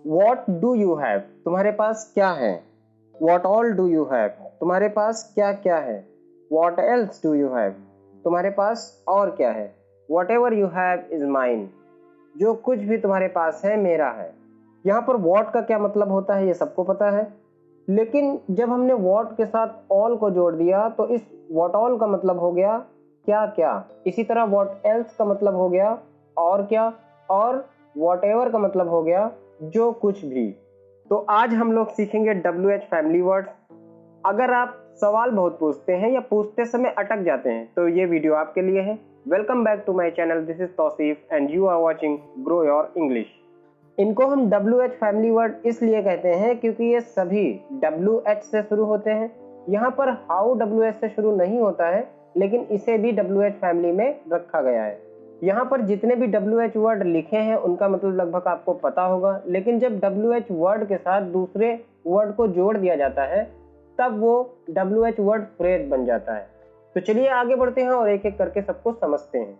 What do you have, तुम्हारे पास क्या है। What all do you have, तुम्हारे पास क्या क्या है। What else do you have, तुम्हारे पास और क्या है। What ever you have is mine, जो कुछ भी तुम्हारे पास है मेरा है। यहाँ पर वॉट का क्या मतलब होता है ये सबको पता है, लेकिन जब हमने वॉट के साथ ऑल को जोड़ दिया तो इस वॉट ऑल का मतलब हो गया क्या क्या। इसी तरह वॉट एल्स का मतलब हो गया और क्या, और वॉट एवर का मतलब हो गया जो कुछ भी। तो आज हम लोग सीखेंगे WH फैमिली वर्ड्स। अगर आप सवाल बहुत पूछते हैं या पूछते समय अटक जाते हैं तो ये वीडियो आपके लिए है। Welcome back to my channel, this is Tauseef and you are watching grow your English. इनको हम WH फैमिली वर्ड इसलिए कहते हैं क्योंकि ये सभी WH से शुरू होते हैं। यहाँ पर हाउ WH से शुरू नहीं होता है, लेकिन इसे भी WH फैमिली में रखा गया है। यहाँ पर जितने भी WH वर्ड लिखे हैं उनका मतलब लगभग आपको पता होगा, लेकिन जब WH वर्ड के साथ दूसरे वर्ड को जोड़ दिया जाता है तब वो WH वर्ड फ्रेज बन जाता है। तो चलिए आगे बढ़ते हैं और एक एक करके सबको समझते हैं।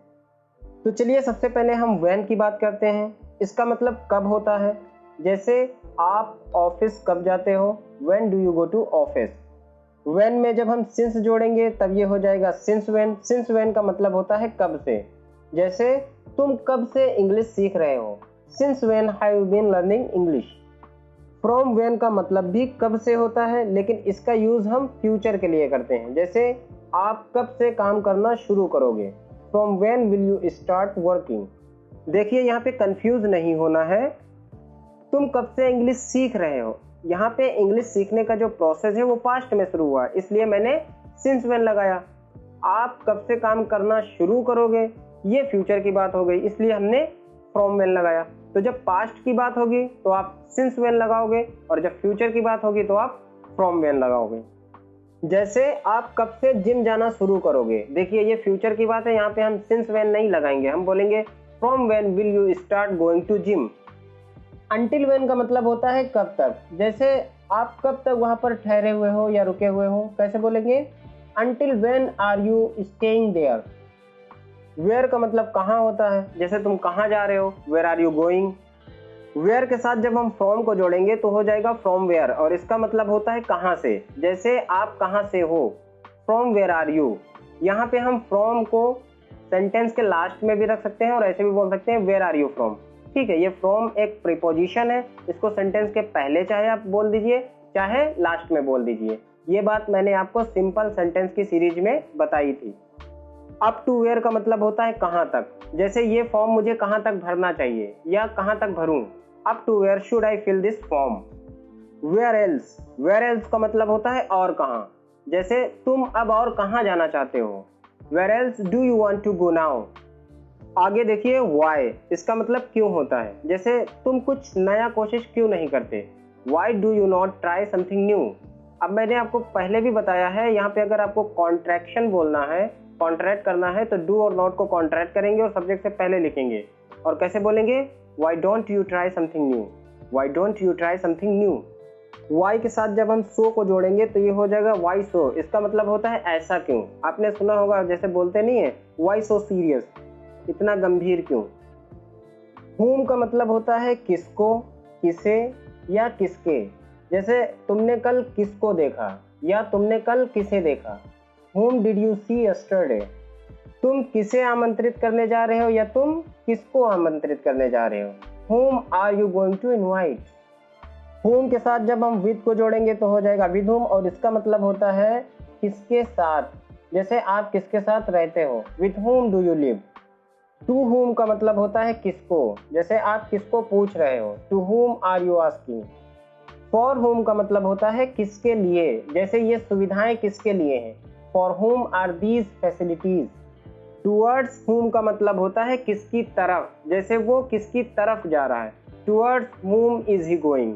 तो चलिए सबसे पहले हम व्हेन की बात करते हैं। इसका मतलब कब होता है। जैसे आप ऑफिस कब जाते हो, when do you go to office. When में जब हम सिंस जोड़ेंगे तब ये हो जाएगा सिंस व्हेन। सिंस व्हेन का मतलब होता है कब से। जैसे तुम कब से इंग्लिश सीख रहे हो, since when have you been learning English. From when का मतलब भी कब से होता है, लेकिन इसका यूज हम फ्यूचर के लिए करते हैं। जैसे आप कब से काम करना शुरू करोगे, from when will you start working. देखिए यहाँ पे कंफ्यूज नहीं होना है, तुम कब से इंग्लिश सीख रहे हो। यहाँ पे इंग्लिश सीखने का जो प्रोसेस है वो पास्ट में शुरू हुआ, इसलिए मैंने सिंस व्हेन लगाया। आप कब से काम करना शुरू करोगे, ये फ्यूचर की बात हो गई, इसलिए हमने फ्रॉम व्हेन लगाया। तो जब पास्ट की बात होगी तो आप सिंस व्हेन लगाओगे, और जब फ्यूचर की बात होगी तो आप फ्रॉम व्हेन लगाओगे। जैसे आप कब से जिम जाना शुरू करोगे, देखिए ये फ्यूचर की बात है, यहाँ पे हम सिंस व्हेन नहीं लगाएंगे, हम बोलेंगे from when will you start going to gym. Until when का मतलब होता है कब तक। जैसे आप कब तक वहां पर ठहरे हुए हो या रुके हुए हो, कैसे बोलेंगे, until when are you staying there. Where का मतलब कहाँ होता है, जैसे तुम कहाँ जा रहे हो, where are you going. Where के साथ जब हम फ्रॉम को जोड़ेंगे तो हो जाएगा फ्रॉम वेयर, और इसका मतलब होता है कहाँ से। जैसे आप कहाँ से हो, फ्रॉम वेयर आर यू। यहाँ पे हम फ्रॉम को सेंटेंस के लास्ट में भी रख सकते हैं और ऐसे भी बोल सकते हैं वेयर आर यू फ्रॉम। ठीक है, ये फ्रॉम एक प्रीपोजिशन है, इसको सेंटेंस के पहले चाहे आप बोल दीजिए चाहे लास्ट में बोल दीजिए। ये बात मैंने आपको सिंपल सेंटेंस की सीरीज में बताई थी। अप टू वेयर का मतलब होता है कहाँ तक। जैसे ये फॉर्म मुझे कहाँ तक भरना चाहिए या कहाँ तक भरूं, up to where should I fill this form. Where else, where else का मतलब होता है और कहाँ। जैसे तुम अब और कहाँ जाना चाहते हो, where else do you want to go now. आगे देखिए वाई, इसका मतलब क्यों होता है। जैसे तुम कुछ नया कोशिश क्यों नहीं करते, why do you not try something new. अब मैंने आपको पहले भी बताया है, यहाँ पे अगर आपको कॉन्ट्रैक्शन बोलना है, कॉन्ट्रैक्ट करना है, तो डू और नॉट को कॉन्ट्रैक्ट करेंगे और सब्जेक्ट से पहले लिखेंगे। और कैसे बोलेंगे, why don't you try something new, why don't you try something new. Why के साथ जब हम सो को जोड़ेंगे तो ये हो जाएगा वाई सो। इसका मतलब होता है ऐसा क्यों। आपने सुना होगा जैसे बोलते नहीं है, वाई सो सीरियस, इतना गंभीर क्यों। whom का मतलब होता है किसको, किसे या किसके। जैसे तुमने कल किसको देखा या तुमने कल किसे देखा, whom did you see yesterday। तुम किसे आमंत्रित करने जा रहे हो या तुम किसको आमंत्रित करने जा रहे हो, whom are you going to invite। whom के साथ जब हम with को जोड़ेंगे तो हो जाएगा with whom, और इसका मतलब होता है किसके साथ। जैसे आप किसके साथ रहते हो, with whom do you live। to whom का मतलब होता है किसको, जैसे आप किसको पूछ रहे हो, to whom are you asking। for whom का मतलब होता है किसके लिए, जैसे ये सुविधाएं किसके लिए हैं, for whom are these facilities। towards whom का मतलब होता है किसकी तरफ, जैसे वो किसकी तरफ जा रहा है, towards whom is he going।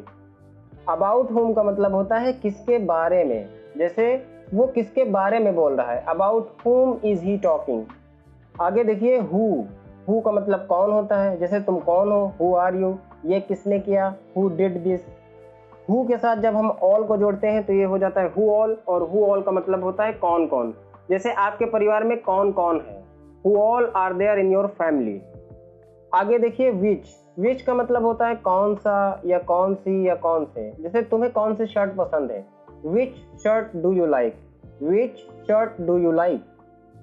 about whom का मतलब होता है किसके बारे में, जैसे वो किसके बारे में बोल रहा है, about whom is he talking। आगे देखिए who का मतलब कौन होता है, जैसे तुम कौन हो, who are you, ये किसने किया, who did this। who के साथ जब हम all को जोड़ते हैं तो ये हो जाता है who all, और who all का मतलब होता है कौन कौन। जैसे आपके परिवार में कौन कौन है, who all are there in your family। आगे देखिए विच का मतलब होता है कौन सा या कौन सी या कौन से। जैसे तुम्हें कौन सी शर्ट पसंद है, which shirt do you like, which shirt do you like.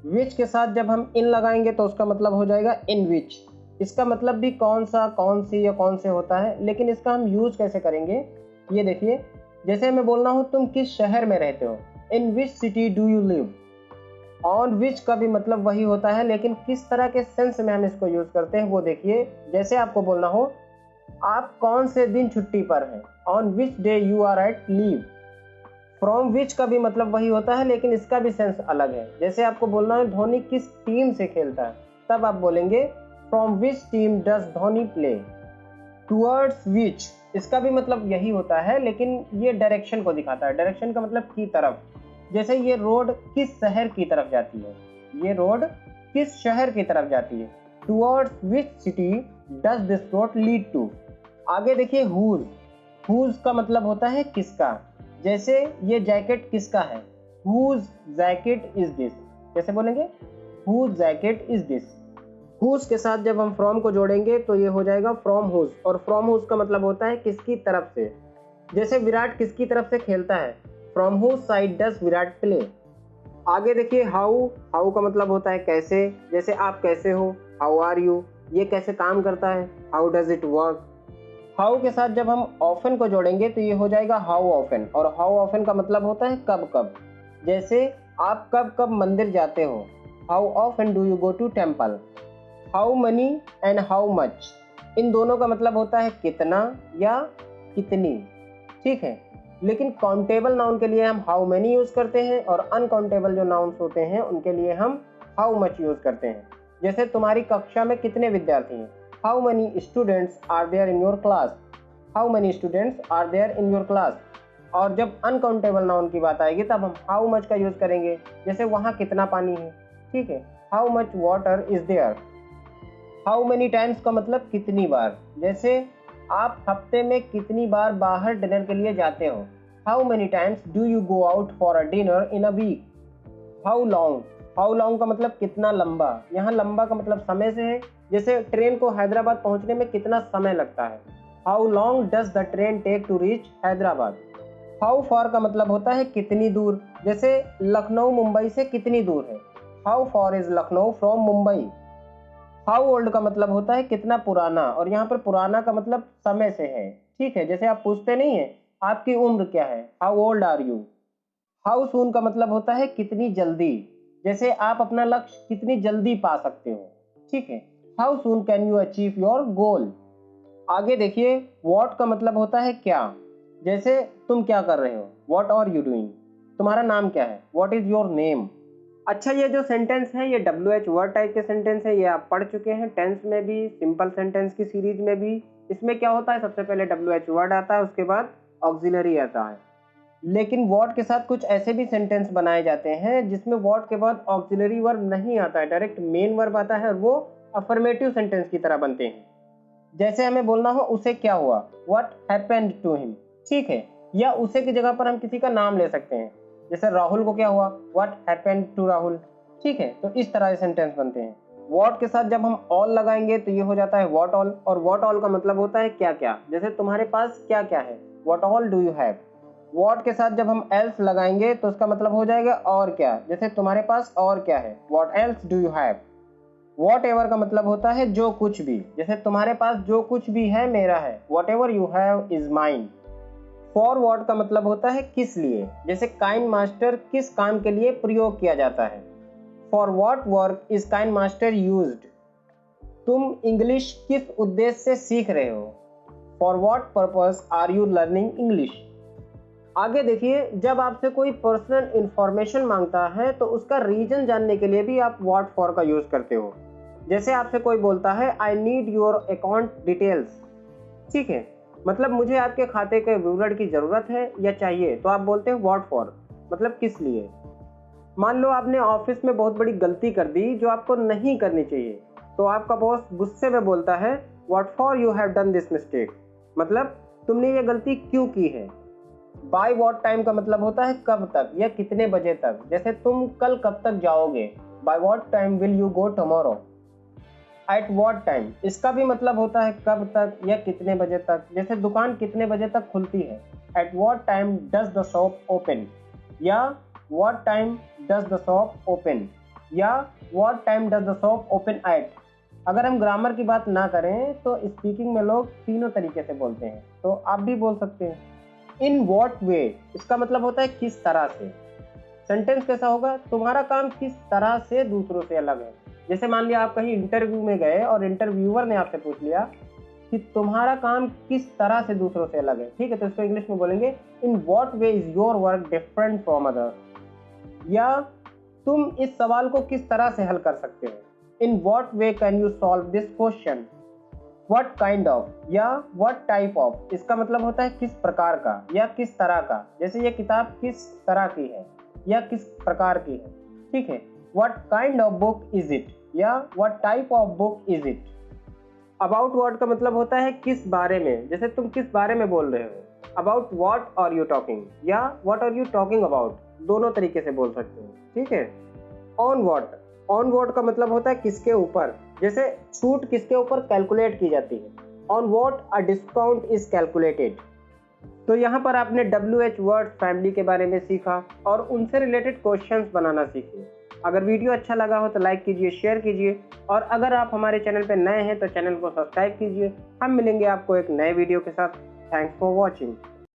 Which के साथ जब हम इन लगाएंगे तो उसका मतलब हो जाएगा इन विच। इसका मतलब भी कौन सा, कौन सी या कौन से होता है, लेकिन इसका हम यूज कैसे करेंगे ये देखिए। जैसे मैं बोलना हूँ तुम किस शहर में रहते हो, in which city do you live. On which का भी मतलब वही होता है, लेकिन किस तरह के सेंस में हम इसको यूज करते हैं वो देखिए। जैसे आपको बोलना हो आप कौन से दिन छुट्टी पर हैं, on which day you are at leave. From which का भी मतलब वही होता है, लेकिन इसका भी सेंस अलग है। जैसे आपको बोलना है धोनी किस टीम से खेलता है, तब आप बोलेंगे from which team does Dhoni play. Towards which, इसका भी मतलब यही होता है, लेकिन ये डायरेक्शन को दिखाता है। डायरेक्शन का मतलब की तरफ। जैसे ये रोड किस शहर की तरफ जाती है, ये रोड किस शहर की तरफ जाती है। Towards which city does this road lead to. आगे देखिए हुज का मतलब होता है किसका। जैसे ये जैकेट किसका है, हुज जैकेट इज दिस। कैसे बोलेंगे, whose jacket is this. Whose के साथ जब हम फ्रॉम को जोड़ेंगे तो ये हो जाएगा फ्रॉम हुज, और फ्रॉम हुज का मतलब होता है किसकी तरफ से। जैसे विराट किसकी तरफ से खेलता है, from whose side does Virat play. आगे देखिए हाउ का मतलब होता है कैसे। जैसे आप कैसे हो, हाउ आर यू। ये कैसे काम करता है, how does it work. How के साथ जब हम ऑफन को जोड़ेंगे तो ये हो जाएगा हाउ ऑफन, और हाउ ऑफन का मतलब होता है कब कब। जैसे आप कब कब मंदिर जाते हो, how often do you go to temple. How many and how much, इन दोनों का मतलब होता है कितना या कितनी, ठीक है। लेकिन काउंटेबल नाउन के लिए हम हाउ मेनी यूज करते हैं, और अनकाउंटेबल जो नाउन्स होते हैं उनके लिए हम हाउ मच यूज करते हैं। जैसे तुम्हारी कक्षा में कितने विद्यार्थी हैं, how many students are there in your class, how many students are there in your class. और जब अनकाउंटेबल नाउन की बात आएगी तब हम हाउ मच का यूज करेंगे। जैसे वहाँ कितना पानी है, ठीक है, how much water is there. How many times का मतलब कितनी बार। जैसे आप हफ्ते में कितनी बार बाहर डिनर के लिए जाते हो, how many times do you go out for a dinner in a week. How long का मतलब कितना लंबा। यहाँ लंबा का मतलब समय से है। जैसे ट्रेन को हैदराबाद पहुंचने में कितना समय लगता है, how long does the train take to reach Hyderabad. How far का मतलब होता है कितनी दूर। जैसे लखनऊ मुंबई से कितनी दूर है, how far is Lucknow from Mumbai. How old का मतलब होता है कितना पुराना, और यहाँ पर पुराना का मतलब समय से है, ठीक है। जैसे आप पूछते नहीं है आपकी उम्र क्या है, how old are you. How soon का मतलब होता है कितनी जल्दी। जैसे आप अपना लक्ष्य कितनी जल्दी पा सकते हो, ठीक है। How soon can you achieve your goal. आगे देखिए व्हाट का मतलब होता है क्या। जैसे तुम क्या कर रहे हो, व्हाट आर यू डूइंग। तुम्हारा नाम क्या है, व्हाट इज योर नेम। अच्छा, ये जो सेंटेंस है ये WH वर्ड टाइप के सेंटेंस है, ये आप पढ़ चुके हैं टेंस में भी, सिंपल सेंटेंस की सीरीज में भी। इसमें क्या होता है, सबसे पहले WH वर्ड आता है, उसके बाद ऑक्सिलरी आता है। लेकिन व्हाट के साथ कुछ ऐसे भी सेंटेंस बनाए जाते हैं जिसमें व्हाट के बाद ऑक्सिलरी वर्ब नहीं आता है, डायरेक्ट मेन वर्ब आता है, और वो अफर्मेटिव सेंटेंस की तरह बनते हैं। जैसे हमें बोलना हो उसे क्या हुआ, व्हाट हैपेंड टू हिम, ठीक है। या उसे की जगह पर हम किसी का नाम ले सकते हैं। जैसे राहुल को क्या हुआ, व्हाट हैपेंड टू राहुल, ठीक है। तो इस तरह के सेंटेंस बनते हैं। व्हाट के साथ जब हम ऑल लगाएंगे तो ये हो जाता है व्हाट ऑल, और व्हाट ऑल का मतलब होता है क्या क्या। जैसे तुम्हारे पास क्या क्या है, what all do you have. What के साथ जब हम एल्स लगाएंगे तो उसका मतलब हो जाएगा और क्या। जैसे तुम्हारे पास और क्या है, what else do you have. What ever का मतलब होता है जो कुछ भी। जैसे तुम्हारे पास जो कुछ भी है मेरा है, what ever you have is mine. For what का मतलब होता है किस लिए। जैसे काइंड मास्टर किस काम के लिए प्रयोग किया जाता है, for what work is kind master used. तुम इंग्लिश किस उद्देश्य से सीख रहे हो, for what purpose are you learning English. आगे देखिए, जब आपसे कोई पर्सनल इंफॉर्मेशन मांगता है तो उसका रीजन जानने के लिए भी आप व्हाट फॉर का यूज करते हो। जैसे आपसे कोई बोलता है I need your account details, ठीक है, मतलब मुझे आपके खाते के विवरण की जरूरत है या चाहिए, तो आप बोलते हैं व्हाट फॉर, मतलब किस लिए। मान लो आपने ऑफिस में बहुत बड़ी गलती कर दी जो आपको नहीं करनी चाहिए, तो आपका बॉस गुस्से में बोलता है what for you have done this mistake, मतलब तुमने ये गलती क्यों की है। बाय व्हाट टाइम का मतलब होता है कब तक या कितने बजे तक। जैसे तुम कल कब तक जाओगे, by what time will you go tomorrow. At what time, इसका भी मतलब होता है कब तक या कितने बजे तक। जैसे दुकान कितने बजे तक खुलती है, at what time does the shop open, या what time does the shop open, या what time does the shop open at. अगर हम ग्रामर की बात ना करें तो स्पीकिंग में लोग तीनों तरीके से बोलते हैं, तो आप भी बोल सकते हैं। इन वॉट वे, इसका मतलब होता है किस तरह से। सेंटेंस कैसा होगा, तुम्हारा काम किस तरह से दूसरों से अलग है। जैसे मान लिया आप कहीं इंटरव्यू में गए और इंटरव्यूअर ने आपसे पूछ लिया कि तुम्हारा काम किस तरह से दूसरों से अलग है, ठीक है, तो इसको इंग्लिश में बोलेंगे in what way is your work different from others, या तुम इस सवाल को किस तरह से हल कर सकते हो, in what way can you solve this question, what kind of या व्हाट टाइप ऑफ, इसका मतलब होता है किस प्रकार का या किस तरह का। जैसे ये किताब किस तरह की है या किस प्रकार की है, ठीक है। What kind of book is it या what type of book is it. About what का मतलब होता है किस बारे में, जैसे तुम किस बारे में बोल रहे हो, about what are you talking या what are you talking about, दोनों तरीके से बोल सकते हो, ठीक है। ऑन व्हाट का मतलब होता है किसके ऊपर, जैसे छूट किसके ऊपर कैलकुलेट की जाती है, on what a discount is calculated. तो यहाँ पर आपने WH वर्ड फैमिली के बारे में सीखा और उनसे रिलेटेड क्वेश्चंस बनाना सीखे। अगर वीडियो अच्छा लगा हो तो लाइक कीजिए, शेयर कीजिए, और अगर आप हमारे चैनल पर नए हैं तो चैनल को सब्सक्राइब कीजिए। हम मिलेंगे आपको एक नए वीडियो के साथ। Thanks for watching.